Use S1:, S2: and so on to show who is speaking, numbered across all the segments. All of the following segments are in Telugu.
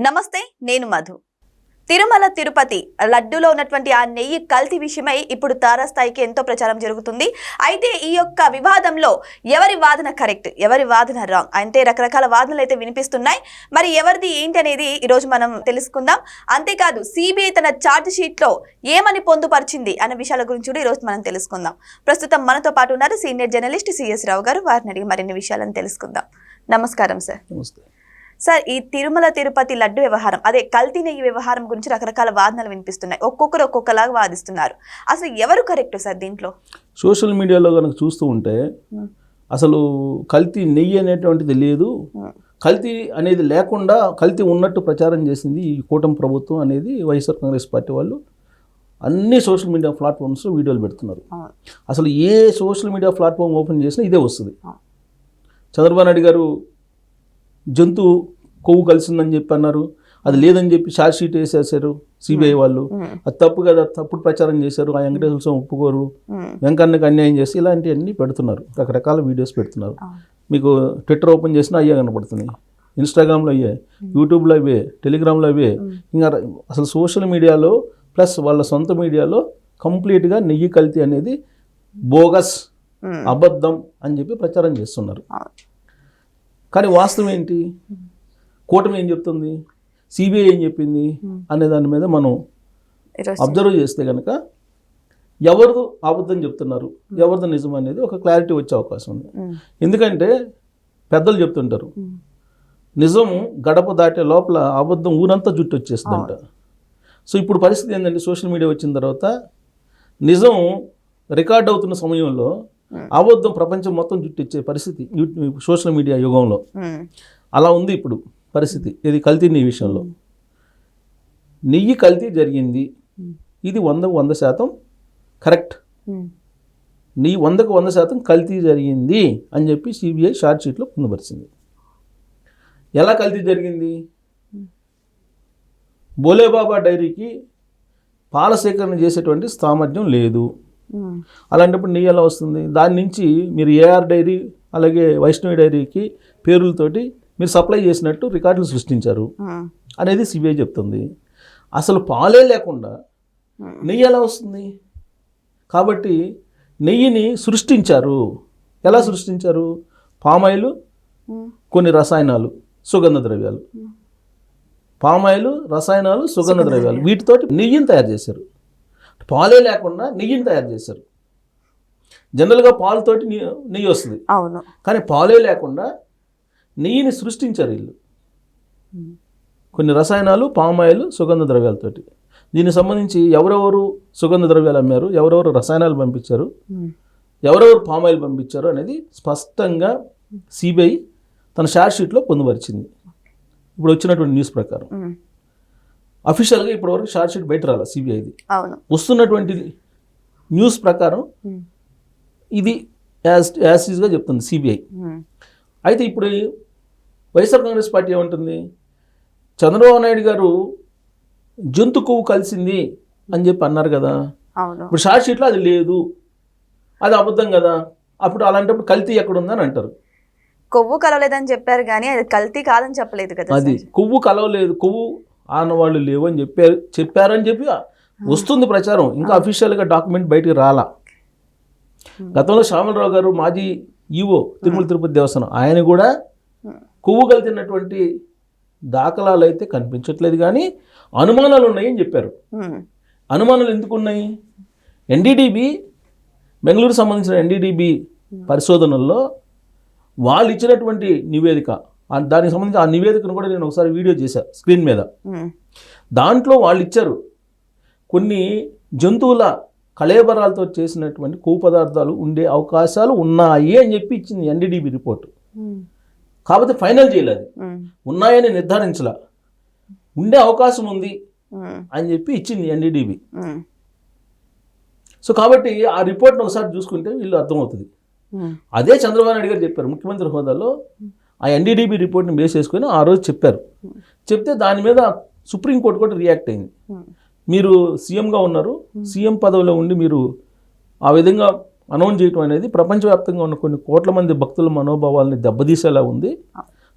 S1: నమస్తే, నేను మధు. తిరుమల తిరుపతి లడ్డూలో ఉన్నటువంటి ఆ నెయ్యి కల్తీ విషయమై ఇప్పుడు తారాస్థాయికి ఎంతో ప్రచారం జరుగుతుంది. అయితే ఈ యొక్క వివాదంలో ఎవరి వాదన కరెక్ట్, ఎవరి వాదన రాంగ్ అంటే రకరకాల వాదనలు అయితే వినిపిస్తున్నాయి. మరి ఎవరిది ఏంటి అనేది ఈరోజు మనం తెలుసుకుందాం. అంతేకాదు సిబిఐ తన ఛార్జ్ షీట్లో ఏమని పొందుపరిచింది అనే విషయాల గురించి కూడా ఈరోజు మనం తెలుసుకుందాం. ప్రస్తుతం మనతో పాటు ఉన్నారు సీనియర్ జర్నలిస్ట్ సిఎస్ రావు గారు. వారిని అడిగి మరిన్ని విషయాలను తెలుసుకుందాం. నమస్కారం సార్.
S2: నమస్తే
S1: సార్, ఈ తిరుమల తిరుపతి లడ్డు వ్యవహారం, అదే కల్తీ నెయ్యి వ్యవహారం గురించి రకరకాల వాదనలు వినిపిస్తున్నాయి. ఒక్కొక్కరు ఒక్కొక్కలాగా వాదిస్తున్నారు. అసలు ఎవరు కరెక్ట్ సార్ దీంట్లో?
S2: సోషల్ మీడియాలో కనుక చూస్తూ ఉంటే అసలు కల్తీ నెయ్యి అనేటువంటిది లేదు, కల్తీ అనేది లేకుండా కల్తీ ఉన్నట్టు ప్రచారం చేసింది ఈ కూటమి ప్రభుత్వం అనేది వైఎస్ఆర్ కాంగ్రెస్ పార్టీ వాళ్ళు అన్ని సోషల్ మీడియా ప్లాట్ఫామ్స్లో వీడియోలు పెడుతున్నారు. అసలు ఏ సోషల్ మీడియా ప్లాట్ఫామ్ ఓపెన్ చేసినా ఇదే వస్తుంది. చంద్రబాబు నాయుడు గారు జంతు కొవ్వు కలిసిందని చెప్పి అన్నారు, అది లేదని చెప్పి ఛార్జ్ షీట్ వేసేసారు సిబిఐ వాళ్ళు. అది తప్పు కదా, తప్పుడు ప్రచారం చేశారు, ఆ వెంకటేశ్వర స్వామి ఒప్పుకోరు, వెంకన్నకి అన్యాయం చేసి ఇలాంటివన్నీ పెడుతున్నారు, రకరకాల వీడియోస్ పెడుతున్నారు. మీకు ట్విట్టర్ ఓపెన్ చేసినా అయ్యే కనపడుతున్నాయి, ఇన్స్టాగ్రామ్లో అయ్యే, యూట్యూబ్లో అవే, టెలిగ్రామ్లో అవే. ఇంకా అసలు సోషల్ మీడియాలో ప్లస్ వాళ్ళ సొంత మీడియాలో కంప్లీట్గా నెయ్యి కల్తీ అనేది బోగస్, అబద్ధం అని చెప్పి ప్రచారం చేస్తున్నారు. కానీ వాస్తవం ఏంటి, కూటమి ఏం చెప్తుంది, సిబిఐ ఏం చెప్పింది అనే దాని మీద మనం అబ్జర్వ్ చేస్తే కనుక ఎవరిదో అబద్ధం చెప్తున్నారు, ఎవరిదో నిజం అనేది ఒక క్లారిటీ వచ్చే అవకాశం ఉంది. ఎందుకంటే పెద్దలు చెప్తుంటారు, నిజం గడప దాటే లోపల అబద్ధం ఊరంతా జుట్టు వచ్చేస్తుందంట. సో ఇప్పుడు పరిస్థితి ఏంటంటే సోషల్ మీడియా వచ్చిన తర్వాత నిజం రికార్డ్ అవుతున్న సమయంలో అబద్ధం ప్రపంచం మొత్తం జుట్టిచ్చే పరిస్థితి సోషల్ మీడియా యుగంలో అలా ఉంది ఇప్పుడు పరిస్థితి. ఇది కల్తీ నెయ్యి విషయంలో నెయ్యి కల్తీ జరిగింది, ఇది 100% కరెక్ట్, నెయ్యి 100% కల్తీ జరిగింది అని చెప్పి సిబిఐ ఛార్జ్ షీట్లో పొందుపరిచింది. ఎలా కల్తీ జరిగింది, బోలేబాబా డైరీకి పాల సేకరణ చేసేటువంటి సామర్థ్యం లేదు, అలాంటప్పుడు నెయ్యి ఎలా వస్తుంది? దాని నుంచి మీరు ఏఆర్ డైరీ అలాగే వైష్ణవి డైరీకి పేర్లతోటి మీరు సప్లై చేసినట్టు రికార్డులు సృష్టించారు అనేది సిబిఐ చెప్తుంది. అసలు పాలే లేకుండా నెయ్యి ఎలా వస్తుంది? కాబట్టి నెయ్యిని సృష్టించారు. ఎలా సృష్టించారు? పామాయిల్, కొన్ని రసాయనాలు, సుగంధ ద్రవ్యాలు, పామాయిల్, రసాయనాలు, సుగంధ ద్రవ్యాలు, వీటితోటి నెయ్యిని తయారు చేశారు. పాలే లేకుండా నెయ్యిని తయారు చేశారు. జనరల్గా పాలతోటి నెయ్యి వస్తుంది, అవును, కానీ పాలే లేకుండా నెయ్యిని సృష్టించారు వీళ్ళు. కొన్ని రసాయనాలు, పామాయిల్, సుగంధ ద్రవ్యాలతోటి. దీనికి సంబంధించి ఎవరెవరు సుగంధ ద్రవ్యాలు అమ్మారు, ఎవరెవరు రసాయనాలు పంపించారు, ఎవరెవరు పామాయిల్ పంపించారు అనేది స్పష్టంగా సిబిఐ తన ఛార్జ్ షీట్లో పొందుపరిచింది. ఇప్పుడు వచ్చినటువంటి న్యూస్ ప్రకారం అఫీషియల్గా ఇప్పటివరకు ఛార్జ్ షీట్ బయట రాలేదు సిబిఐది. వస్తున్నటువంటి న్యూస్ ప్రకారం ఇది యాజ్ ఈజ్గా చెప్తుంది సిబిఐ. అయితే ఇప్పుడు వైఎస్ఆర్ కాంగ్రెస్ పార్టీ ఏమంటుంది, చంద్రబాబు నాయుడు గారు జంతు కొవ్వు కలిసింది అని చెప్పి అన్నారు కదా, ఇప్పుడు ఛార్జ్ షీట్లో అది లేదు, అది అబద్ధం కదా, అప్పుడు అలాంటప్పుడు కల్తీ ఎక్కడ ఉందని అంటారు.
S1: కొవ్వు కలవలేదని చెప్పారు కానీ అది కల్తీ కాదని చెప్పలేదు కదా.
S2: అది కొవ్వు కలవలేదు, కొవ్వు ఆనవాళ్ళు లేవు అని చెప్పారని చెప్పి వస్తుంది ప్రచారం. ఇంకా అఫీషియల్గా డాక్యుమెంట్ బయటికి రాలా. గతంలో శ్యామలరావు గారు మాజీ ఈవో తిరుమల తిరుపతి దేవస్థానం, ఆయన కూడా కొవ్వు కలిసినటువంటి దాఖలాలు అయితే కనిపించట్లేదు కానీ అనుమానాలు ఉన్నాయని చెప్పారు. అనుమానాలు ఎందుకు ఉన్నాయి? ఎన్డీడీబీ, బెంగళూరు సంబంధించిన ఎన్డీడీబీ పరిశోధనల్లో వాళ్ళు ఇచ్చినటువంటి నివేదిక, దానికి సంబంధించి ఆ నివేదికను కూడా నేను ఒకసారి వీడియో చేశాను స్క్రీన్ మీద. దాంట్లో వాళ్ళు ఇచ్చారు కొన్ని జంతువుల కళేబరాలతో చేసినటువంటి కొవ్వు పదార్థాలు ఉండే అవకాశాలు ఉన్నాయి అని చెప్పి ఇచ్చింది ఎన్డీడీబీ రిపోర్టు. కాకపోతే ఫైనల్ చేయలేదు, ఉన్నాయని నిర్ధారించలా, ఉండే అవకాశం ఉంది అని చెప్పి ఇచ్చింది ఎన్డీడీబీ. సో కాబట్టి ఆ రిపోర్ట్ను ఒకసారి చూసుకుంటే వీళ్ళు అర్థమవుతుంది. అదే చంద్రబాబు నాయుడు గారు చెప్పారు ముఖ్యమంత్రి హోదాలో, ఆ ఎన్డీడీబీ రిపోర్ట్ని బేస్ చేసుకొని ఆ రోజు చెప్పారు. చెప్తే దాని మీద సుప్రీంకోర్టు కూడా రియాక్ట్ అయింది. మీరు సీఎంగా ఉన్నారు, సీఎం పదవిలో ఉండి మీరు ఆ విధంగా అనౌన్స్ చేయటం అనేది ప్రపంచవ్యాప్తంగా ఉన్న కొన్ని కోట్ల మంది భక్తుల మనోభావాలని దెబ్బతీసేలా ఉంది.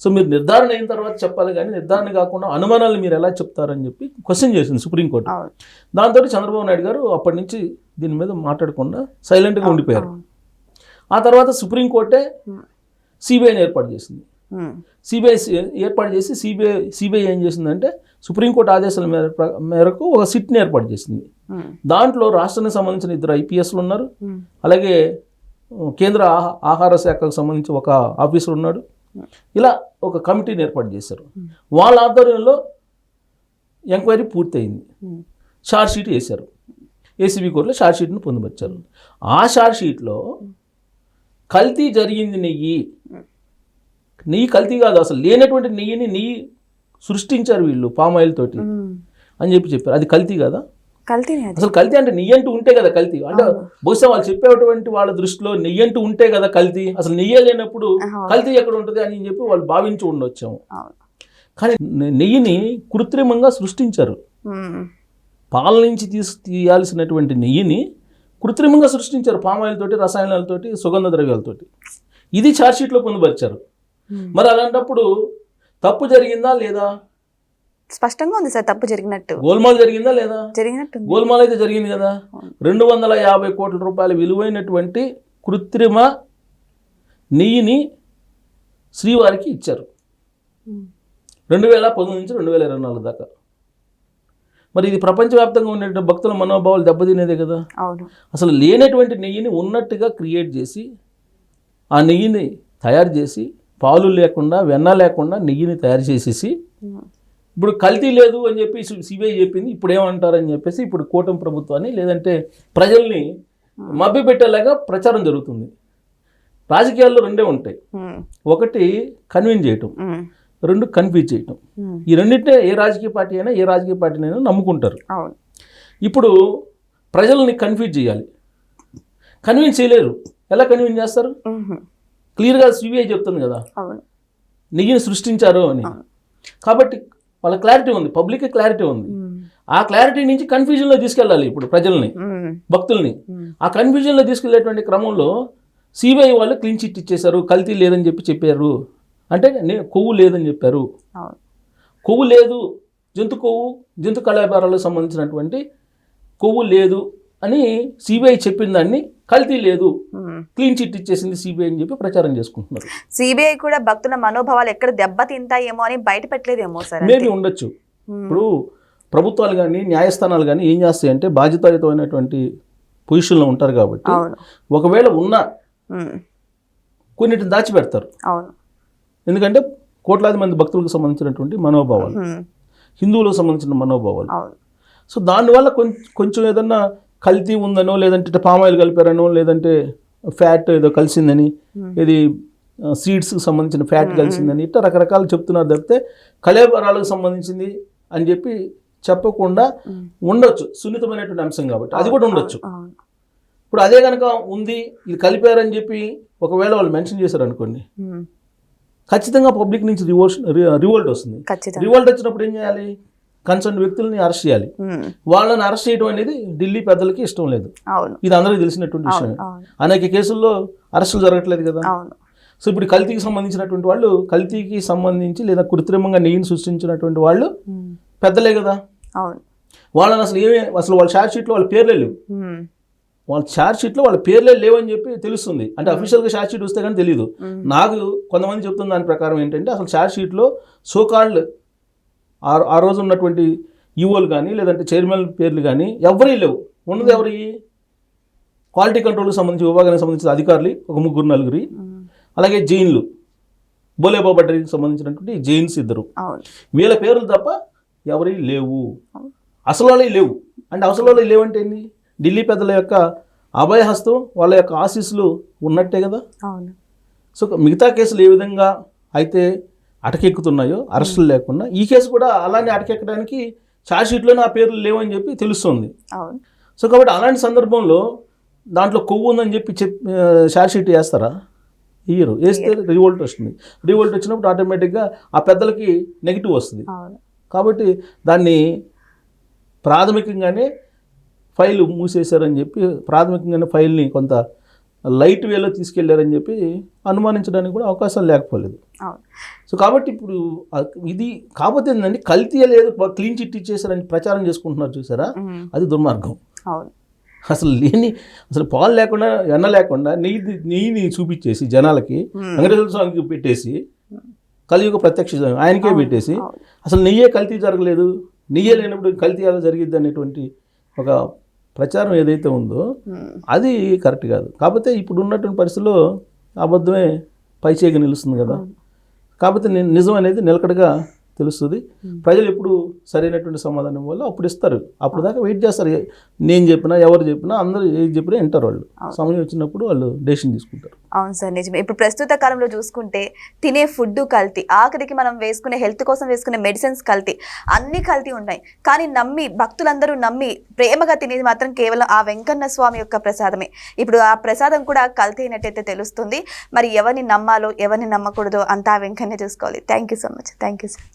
S2: సో మీరు నిర్ధారణ అయిన తర్వాత చెప్పాలి కానీ నిర్ధారణ కాకుండా అనుమానాలు మీరు ఎలా చెప్తారని చెప్పి క్వశ్చన్ చేసింది సుప్రీంకోర్టు.
S1: అవును.
S2: దాంతో చంద్రబాబు నాయుడు గారు అప్పటి నుంచి దీని మీద మాట్లాడకుండా సైలెంట్గా ఉండిపోయారు. ఆ తర్వాత సుప్రీంకోర్టే సిబిఐని ఏర్పాటు చేసింది. సిబిఐ ఏర్పాటు చేసి సిబిఐ ఏం చేసిందంటే సుప్రీంకోర్టు ఆదేశాల మేరకు ఒక సిట్ని ఏర్పాటు చేసింది. దాంట్లో రాష్ట్రానికి సంబంధించిన 2 IPSలు ఉన్నారు, అలాగే కేంద్ర ఆహార శాఖకు సంబంధించి ఒక ఆఫీసర్ ఉన్నాడు. ఇలా ఒక కమిటీని ఏర్పాటు చేశారు. వాళ్ళ ఆధ్వర్యంలో ఎంక్వైరీ పూర్తయింది. ఛార్జ్ షీట్ వేశారు. ఏసీబీ కోర్టులో ఛార్జ్ షీట్ను పొందుపరిచారు. ఆ ఛార్జ్ షీట్లో కల్తీ జరిగింది, నెయ్యి కల్తీ కాదు, అసలు లేనటువంటి నెయ్యి సృష్టించారు వీళ్ళు పామాయిల్ తోటి అని చెప్పారు. అది కల్తీ కదా? అసలు కల్తీ అంటే నెయ్యి అంటూ ఉంటే కదా కల్తీ. అంటే బహుశా వాళ్ళు చెప్పేటువంటి వాళ్ళ దృష్టిలో నెయ్యి అంటూ ఉంటే కదా కల్తీ, అసలు నెయ్యి లేనప్పుడు కల్తీ ఎక్కడ ఉంటుంది అని చెప్పి వాళ్ళు భావించి ఉండొచ్చాము. కానీ నెయ్యిని కృత్రిమంగా సృష్టించారు. పాల నుంచి తీయాల్సినటువంటి నెయ్యిని కృత్రిమంగా సృష్టించారు పామాయిల్ తోటి, రసాయనాలతోటి, సుగంధ ద్రవ్యాలతోటి. ఇది ఛార్జ్షీట్లో పొందుపరిచారు. మరి అలాంటప్పుడు తప్పు జరిగిందా లేదా?
S1: స్పష్టంగా ఉంది సార్, తప్పు జరిగినట్టు.
S2: గోల్మాల్ జరిగిందా లేదా?
S1: జరిగినట్టు.
S2: గోల్మాల్ అయితే జరిగింది కదా. 250 కోట్ల రూపాయల విలువైనటువంటి కృత్రిమ నెయ్యిని శ్రీవారికి ఇచ్చారు 2019 నుంచి 2024 దాకా. మరి ఇది ప్రపంచవ్యాప్తంగా ఉన్నటువంటి భక్తుల మనోభావాలు దెబ్బతినేదే కదా. అసలు లేనటువంటి నెయ్యిని ఉన్నట్టుగా క్రియేట్ చేసి ఆ నెయ్యిని తయారు చేసి పాలు లేకుండా వెన్న లేకుండా నెయ్యిని తయారు చేసేసి ఇప్పుడు కల్తీ లేదు అని చెప్పి సిబిఐ చెప్పింది. ఇప్పుడు ఏమంటారని చెప్పేసి ఇప్పుడు కూటమి ప్రభుత్వాన్ని లేదంటే ప్రజల్ని మభ్యపెట్టేలాగా ప్రచారం జరుగుతుంది. రాజకీయాల్లో 2 ఉంటాయి. ఒకటి కన్విన్స్ చేయటం, 2 కన్ఫ్యూజ్ చేయటం. ఈ రెండింటినే ఏ రాజకీయ పార్టీనైనా నమ్ముకుంటారు. ఇప్పుడు ప్రజల్ని కన్ఫ్యూజ్ చేయాలి. కన్విన్స్ చేయలేరు. ఎలా కన్విన్స్ చేస్తారు? క్లియర్గా సిబిఐ చెప్తుంది కదా నెయ్యిని సృష్టించారు అని. కాబట్టి వాళ్ళ క్లారిటీ ఉంది, పబ్లిక్ క్లారిటీ ఉంది. ఆ క్లారిటీ నుంచి కన్ఫ్యూజన్లో తీసుకెళ్ళాలి ఇప్పుడు ప్రజల్ని, భక్తుల్ని. ఆ కన్ఫ్యూజన్లో తీసుకెళ్లేటువంటి క్రమంలో సిబిఐ వాళ్ళు క్లీన్ చిట్ ఇచ్చేశారు, కల్తీ లేదని చెప్పారు. అంటే కొవ్వు లేదని చెప్పారు. కొవ్వు లేదు, జంతు కళాభారాలకు సంబంధించినటువంటి కొవ్వు లేదు అని సిబిఐ చెప్పిన దాన్ని కల్తీ లేదు, క్లీన్ చిట్ ఇచ్చేసింది సిబిఐ అని చెప్పి ప్రచారం చేసుకుంటున్నారు.
S1: సిబిఐ కూడా భక్తుల మనోభావాలు ఎక్కడ దెబ్బతింటాయేమో అని బయట పెట్టలేదేమో సార్.
S2: మేబీ ఉండొచ్చు. ఇప్పుడు ప్రభుత్వాలు కానీ న్యాయస్థానాలు కానీ ఏం చేస్తాయంటే బాధ్యతాయుతమైనటువంటి పొజిషన్లో ఉంటారు కాబట్టి ఒకవేళ ఉన్నా కొన్నిటిని దాచిపెడతారు. ఎందుకంటే కోట్లాది మంది భక్తులకు సంబంధించినటువంటి మనోభావాలు, హిందువులకు సంబంధించిన మనోభావాలు. సో దానివల్ల కొంచెం ఏదన్నా కల్తీ ఉందనో, లేదంటే పామాయిల్ కలిపారనో, లేదంటే ఫ్యాట్ ఏదో కలిసిందని, ఇది సీడ్స్కి సంబంధించిన ఫ్యాట్ కలిసిందని ఇట్లా రకరకాలు చెప్తున్నారు తప్పితే కళేబరాలకు సంబంధించింది అని చెప్పి చెప్పకుండా ఉండొచ్చు. సున్నితమైనటువంటి అంశం కాబట్టి అది కూడా ఉండొచ్చు. ఇప్పుడు అదే కనుక ఉంది, ఇది కలిపారని చెప్పి ఒకవేళ వాళ్ళు మెన్షన్ చేశారు అనుకోండి, ఖచ్చితంగా పబ్లిక్ నుంచి రివోల్ట్ వస్తుంది. రివోల్ట్ వచ్చినప్పుడు ఏం చేయాలి? కన్సర్న్ వ్యక్తులని అరెస్ట్ చేయాలి. వాళ్ళని అరెస్ట్ చేయడం అనేది ఢిల్లీ పెద్దలకి ఇష్టం లేదు. ఇది అందరికీ తెలిసినటువంటి విషయం. అనేక కేసుల్లో అరెస్టులు జరగట్లేదు కదా. సో ఇప్పుడు కల్తీకి సంబంధించినటువంటి వాళ్ళు, కల్తీకి సంబంధించి లేదా కృత్రిమంగా నెయ్యిని సృష్టించినటువంటి వాళ్ళు పెద్దలే కదా. వాళ్ళని అసలు వాళ్ళ ఛార్జ్ షీట్లో వాళ్ళ పేర్లే లేవు. వాళ్ళ ఛార్జ్ షీట్లో వాళ్ళ పేర్లే లేవని చెప్పి తెలుస్తుంది. అంటే అఫీషియల్గా ఛార్జ్ షీట్ వస్తే కానీ తెలియదు. నాకు కొంతమంది చెప్తున్న దాని ప్రకారం ఏంటంటే అసలు ఛార్జ్ షీట్లో సోకాల్డ్ ఆ రోజు ఉన్నటువంటి ఈఓలు కానీ లేదంటే చైర్మన్ పేర్లు కానీ ఎవరి లేవు. ఉన్నది ఎవరి? క్వాలిటీ కంట్రోల్కి సంబంధించి విభాగానికి సంబంధించిన అధికారులు ఒక 3-4, అలాగే జైన్లు, బోలేబాబడ్డరికి సంబంధించినటువంటి జైన్స్ 2. వీళ్ళ పేర్లు తప్ప ఎవరి లేవు. అసలు వాళ్ళే లేవు. అంటే అసలు వాళ్ళే లేవంటే ఏంటి? ఢిల్లీ పెద్దల యొక్క అభయహస్తం, వాళ్ళ యొక్క ఆశీస్సులు ఉన్నట్టే కదా. సో మిగతా కేసులు ఏ విధంగా అయితే అటకెక్కుతున్నాయో అరెస్టులు లేకుండా, ఈ కేసు కూడా అలానే అటకెక్కడానికి ఛార్జ్ షీట్లోనే ఆ పేర్లు లేవని చెప్పి తెలుస్తుంది. సో కాబట్టి అలాంటి సందర్భంలో దాంట్లో కొవ్వు ఉందని చెప్పి ఛార్జ్ షీట్ వేస్తారా? ఇయ్యరు. వేస్తే రివోల్ట్ వస్తుంది. రివోల్ట్ వచ్చినప్పుడు ఆటోమేటిక్గా ఆ పెద్దలకి నెగిటివ్ వస్తుంది. కాబట్టి దాన్ని ప్రాథమికంగానే ఫైల్ మూసేశారని చెప్పి ప్రాథమికంగానే ఫైల్ని కొంత లైట్ వేలో తీసుకెళ్లారని చెప్పి అనుమానించడానికి కూడా అవకాశం లేకపోలేదు.
S1: అవును.
S2: సో కాబట్టి ఇప్పుడు ఇది కాకపోతే ఏంటంటే కల్తీ లేదు క్లీన్ చిట్ ఇచ్చేసారని ప్రచారం చేసుకుంటున్నారు చూసారా, అది దుర్మార్గం.
S1: అవును.
S2: అసలు పాలు లేకుండా ఎన్న లేకుండా నెయ్యిని చూపించేసి జనాలకి వెంకటేశ్వర స్వామికి పెట్టేసి కలియుగ ప్రత్యక్ష ఆయనకే పెట్టేసి అసలు నెయ్యే కల్తీ జరగలేదు, నెయ్యే లేనప్పుడు కల్తీ ఎలా జరిగిద్ది అనేటువంటి ఒక ప్రచారం ఏదైతే ఉందో అది కరెక్ట్ కాదు. కాకపోతే ఇప్పుడు ఉన్నటువంటి పరిస్థితుల్లో అబద్ధమే పైచేగా నిలుస్తుంది కదా. కాకపోతే నిజం అనేది నిలకడగా తెలుస్తుంది. ప్రజలు ఎప్పుడు సరైనటువంటి సమాధానం వల్ల అప్పుడు ఇస్తారు. అప్పుడు దాకా వెయిట్ చేస్తారు. నేను చెప్పినా ఎవరు చెప్పినా అందరూ ఏది చెప్పినా వింటారు. వాళ్ళు సమయం వచ్చినప్పుడు వాళ్ళు డెసిషన్ తీసుకుంటారు.
S1: అవును సార్, నిజమే. ఇప్పుడు ప్రస్తుత కాలంలో చూసుకుంటే తినే ఫుడ్ కల్తీ, ఆఖరికి మనం వేసుకునే హెల్త్ కోసం వేసుకునే మెడిసిన్స్ కల్తీ, అన్ని కల్తీ ఉన్నాయి. కానీ భక్తులందరూ నమ్మి ప్రేమగా తినేది మాత్రం కేవలం ఆ వెంకన్న స్వామి యొక్క ప్రసాదమే. ఇప్పుడు ఆ ప్రసాదం కూడా కల్తీ అయినట్టయితే తెలుస్తుంది. మరి ఎవరిని నమ్మాలో ఎవరిని నమ్మకూడదో అంతా ఆ వెంకన్నే చూసుకోవాలి. Thank you so much. Thank you sir.